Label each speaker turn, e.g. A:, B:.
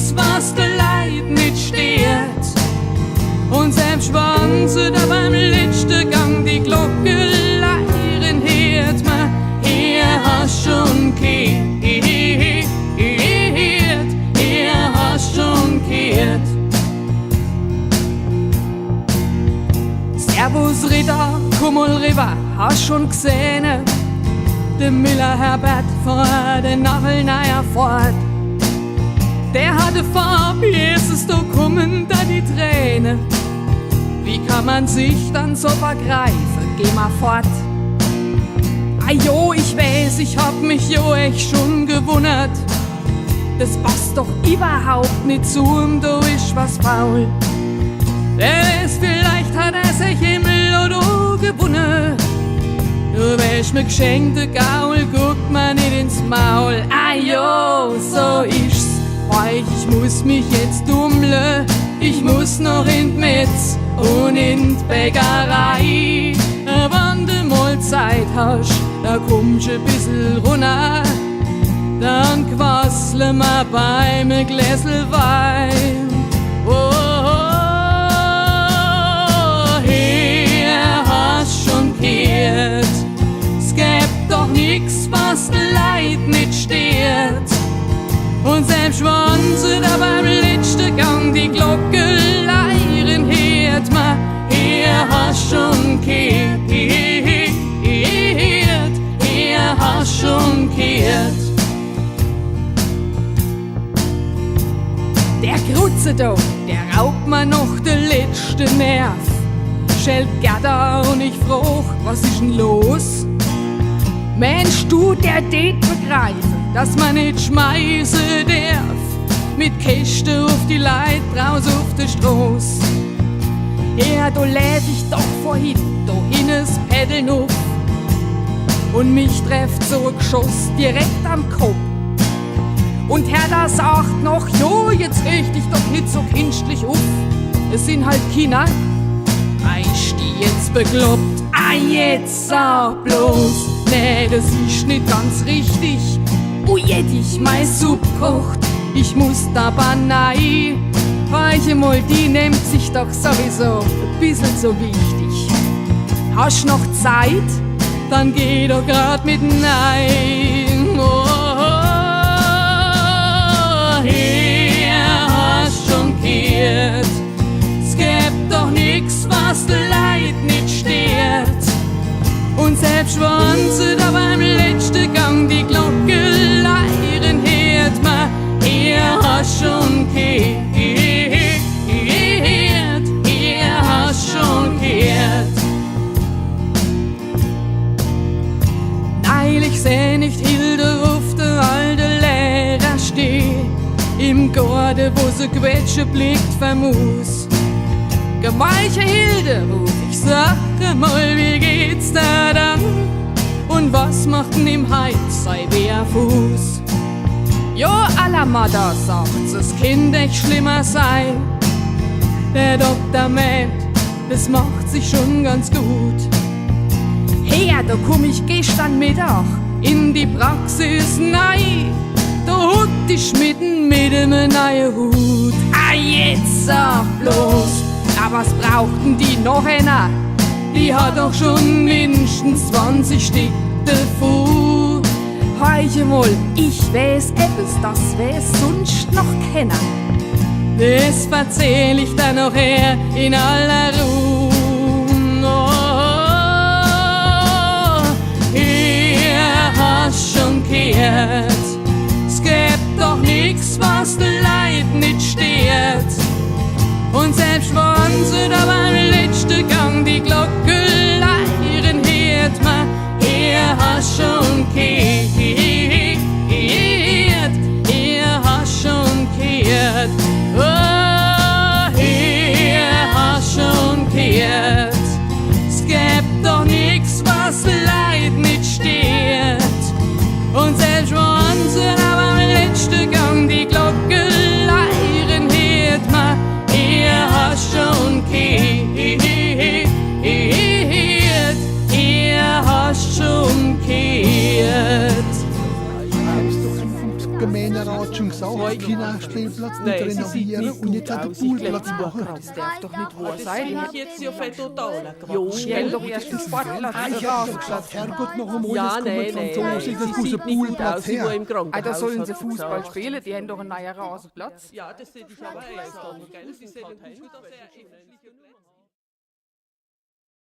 A: nix, was der Leid nicht steht. Und selbst wenn sie da beim letzten Gang die Glocke leiren hört, man, hier hast schon gehört, hier hast schon gehört. Servus Ritter, komm mal rüber, hast schon gesehen, der Müller Herbert vor den Navelneier fort. Der hatte Farbe, Jesus, da kommen da die Tränen. Wie kann man sich dann so vergreifen? Geh mal fort. Ajo, ich weiß, ich hab mich jo echt schon gewundert. Das passt doch überhaupt nicht zu ihm, da ist was faul. Der ist, vielleicht hat er sich im Lotto gewonnen. Du wärst mir geschenkte Gaul, guckt man nicht ins Maul. Ajo, so ist's. Ich muss mich jetzt dummeln, ich muss noch in die Metz und in die Bäckerei. Wenn du mal Zeit hast, da kommst ein bisschen runter, dann quasseln wir beim Gläsel Wein. Oh, hier hast schon gehört, es gibt doch nix, was Leid nicht stört. Und selbst wenn sie da beim letzten Gang die Glocke leiren hört, man, hier hast schon gehört, hier hast schon gehört. Der Krutze da, der raubt mir noch den letzten Nerv. Schellt Gerda und ich frag, was ist denn los? Mensch, du, der tät begreifen, dass man nicht schmeißen darf, mit Käste auf die Leid raus auf der Straße. Ja, da läf ich doch vorhin, da hinnes Peddeln auf, und mich trefft so ein Geschoss direkt am Kopf. Und Herr da sagt noch, jo, jetzt richt dich doch nicht so künstlich auf, es sind halt Kinder. Ich die jetzt bekloppt, jetzt sag bloß, nee, das ist nicht ganz richtig. Oh je, ich mein Suppe kocht, ich muss da banai. Weiche mal, die nimmt sich doch sowieso ein bisschen so wichtig. Hast noch Zeit? Dann geh doch grad mit nein. Oh, hier hast schon gehört, es gibt doch nix, was Leid nicht stört. Und selbst wenn sie da beim letzten Gang die Glocke leiren hört, man, hier hast schon gehört, hier hast schon gehört. Neulich seh nicht Hilde auf der alte Lehrer steh, im Garten, wo sie Quetsche blickt vermus. Gemeiche Hilde, ruf ich, sage mal, wie geht's da dann? Und was macht denn im Hals sei Wehrfuß? Jo, aller Mutter sagt, das Kind echt schlimmer sei. Der Doktor meint, das macht sich schon ganz gut. Her, da komm ich gestern Mittag in die Praxis, nein, da huckt ich mitten mit einem neuen Hut. Jetzt sag bloß, was brauchten die noch einer? Die hat doch schon mindestens 20 Stück davon. Heiche mal, ich weiß etwas, das wär's sonst noch kennen. Das erzähl ich dann noch her in aller Ruhe. Oh, hier hast schon gehört, es gibt doch nix, was Leid nicht stört. Und selbst wenn sie da beim letzten Gang die Glocke leiren hört, man, hier hast schon gehört, hier hast schon gehört. Oh, hier hast schon gehört, es gibt doch nix, was Leid nicht stört. Und selbst wenn sie da beim letzten Gang die Glocke leiren hört, man, hier hast schon gehört.
B: Gemeinderat schon gesagt, Kinderspielplatz nicht renovieren und jetzt hat der Poolplatz machen.
A: Das darf doch nicht wahr sein.
C: Das jetzt ja für total
A: Jo, stell doch erst den Sportplatz
B: Gesagt, Herrgott, noch einmal,
C: Ja,
B: das kommt
C: nein,
B: Franzose,
C: nein,
B: das
C: sie
B: muss ein
C: sieht nicht gut
B: Poolplatz
C: aus, sie war
B: her.
C: im Krankenhaus.
A: Da sollen sie
C: hat
A: Fußball
C: gesagt.
A: spielen, die haben doch einen neuen Rasenplatz.
C: Ja, das sehe ich aber erst an, gell? Sie sehen gut aus, sehr ähnlich.